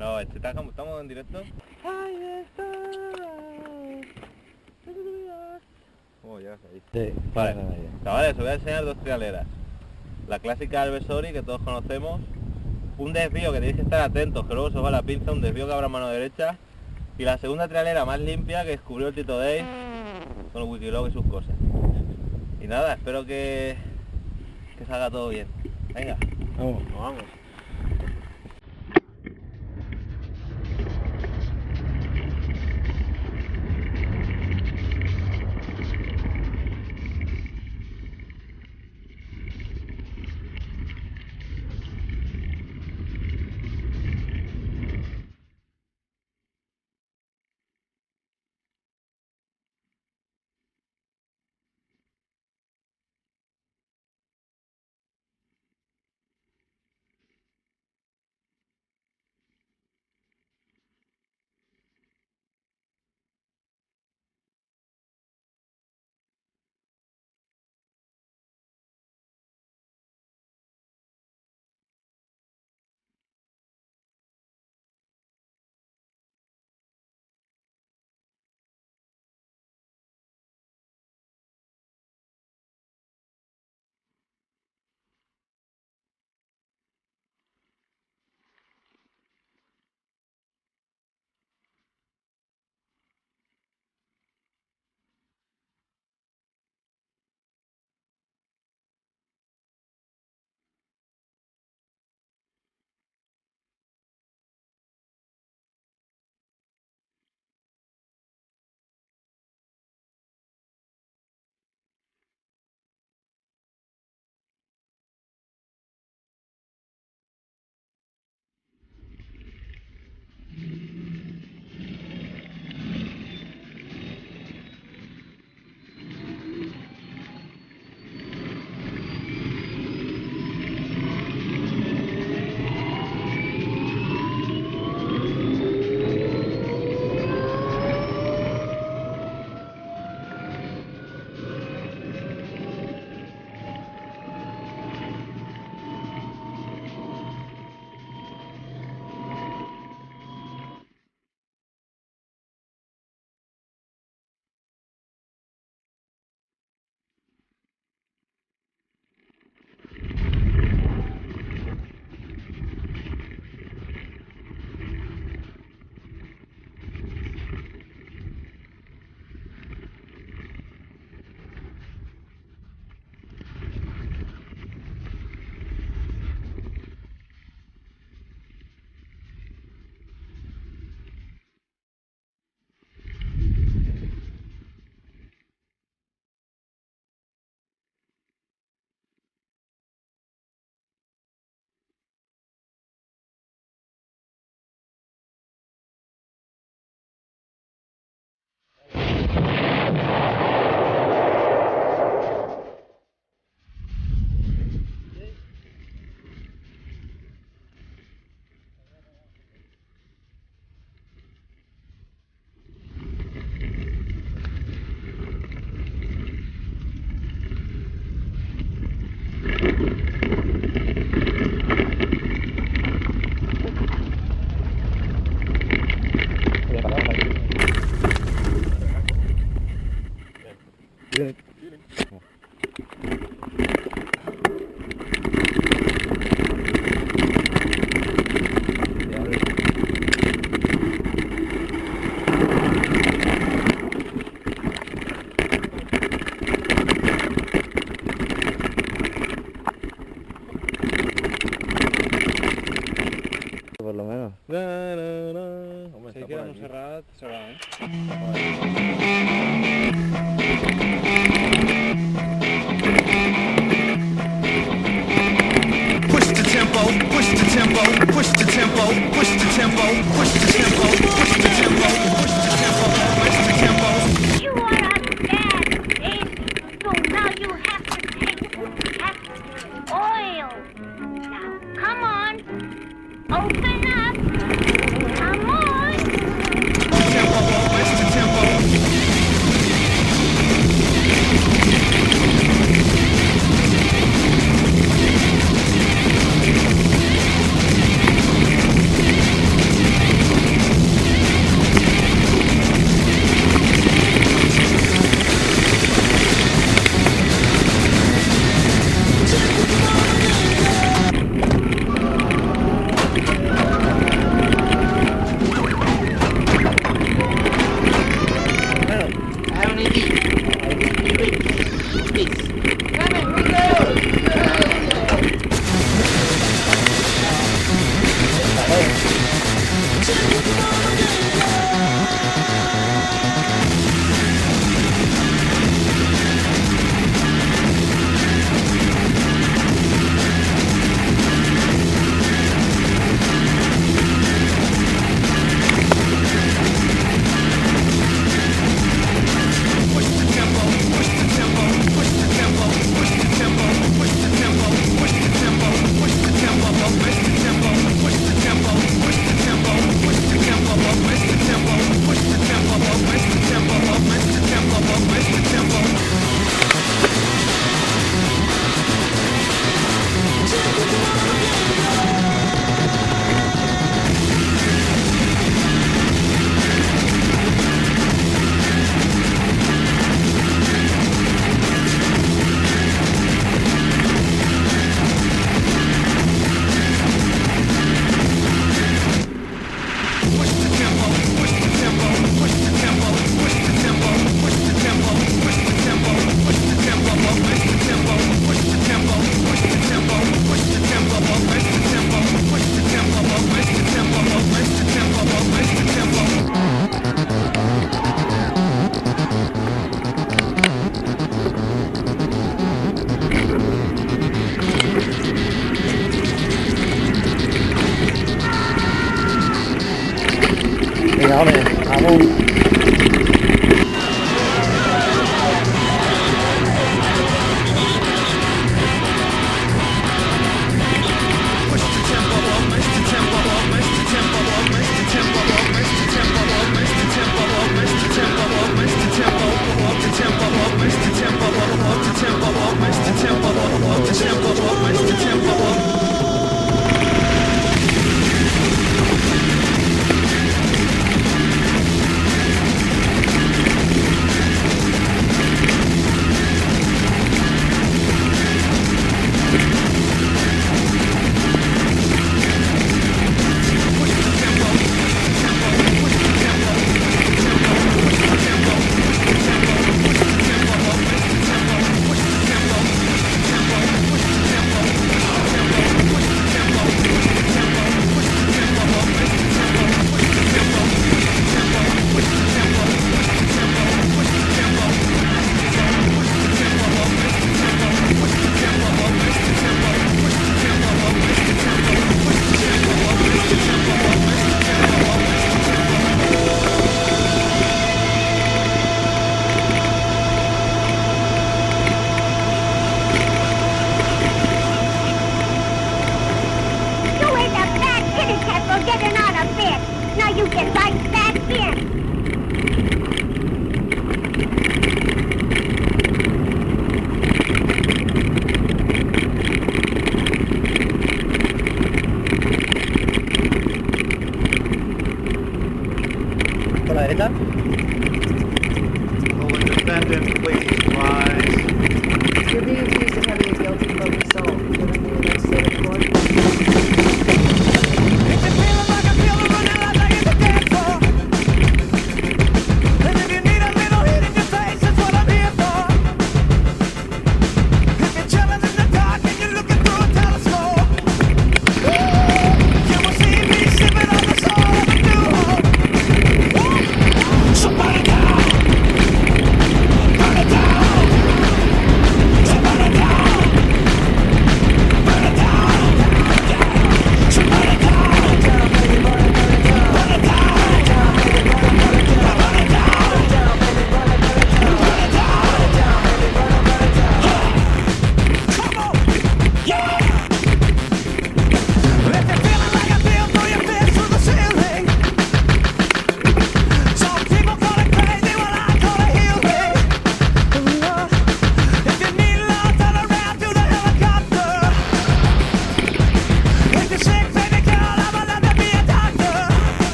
No, estamos en directo. Ahí está. ¿Cómo llegas ahí? Sí, Vale, ahí. chavales, os voy a enseñar dos trialeras. La clásica Albesori, que todos conocemos. Un desvío que tenéis que estar atentos, que luego se os va la pinza, un desvío que habrá mano derecha. Y la segunda trialera más limpia que descubrió el Tito Day con el Wikilog y sus cosas. Y nada, espero que salga todo bien. Venga, Vamos. vamos. Por lo menos. Hombre, Si está queda por aquí. Montserrat, se va, ¿eh? Push the tempo, push the tempo, push the tempo, push the tempo, push the tempo, push the tempo, push the tempo, push the tempo. You are a bad baby, so now you have to take oil. Now, come on, open up, come on. Tempo, push the tempo. hombre, vamos. You ain't a bad kitty cat for getting out of bed. Now you get right back in. ¿Por la derecha? Will the defendant please rise? You're being accused of having a guilty broken soul. Given the United States court.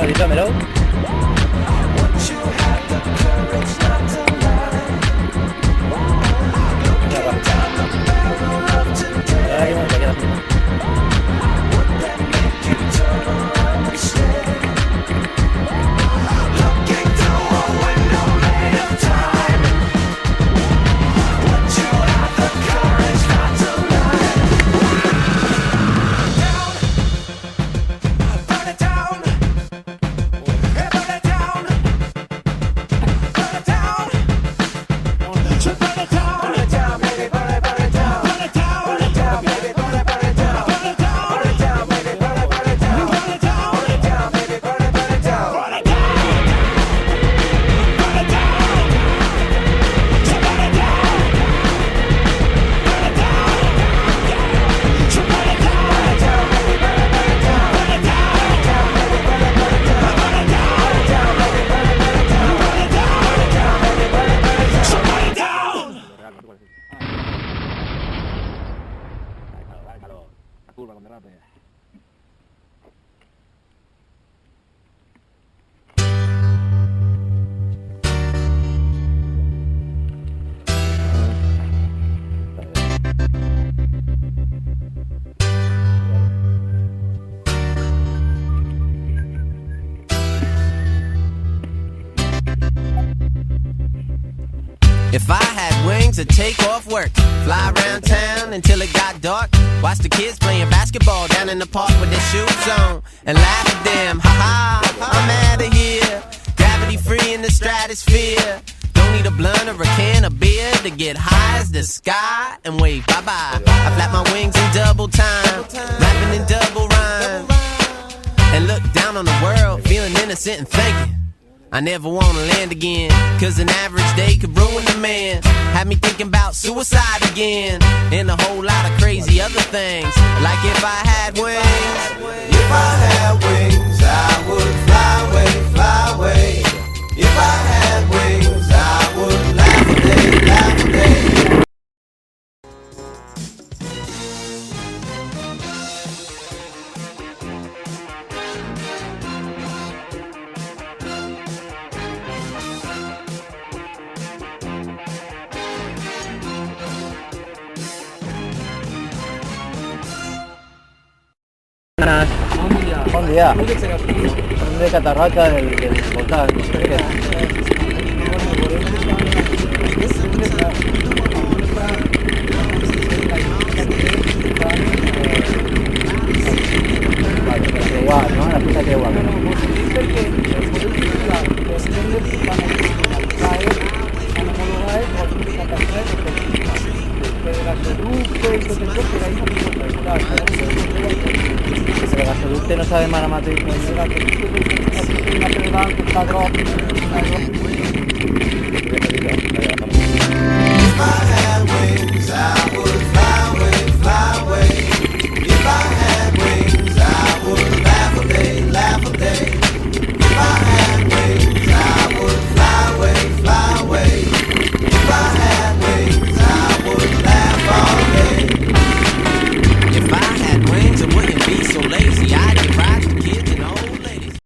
Dígamelo. curva con derrape. If I had wings, I'd take off work, fly around town until it got dark, watch the kids playing basketball down in the park with their shoes on, and laugh at them. Ha ha, I'm out of here. Gravity free in the stratosphere. Don't need a blunt or a can of beer to get high as the sky and wave bye-bye. I flap my wings in double time, rapping in double rhyme, and look down on the world, feeling innocent and thinking I never wanna land again, cause an average day could ruin a man. Had me thinking about suicide again, and a whole lot of crazy other things. Like if I had wings, if I had wings, I would fly away, fly away. If I had wings, I would laugh a day, laugh a day. Buen día. Son de Catarraca del volcán. Igual, ¿no? La pista que igual. El gasoducte no sabe mala matriz.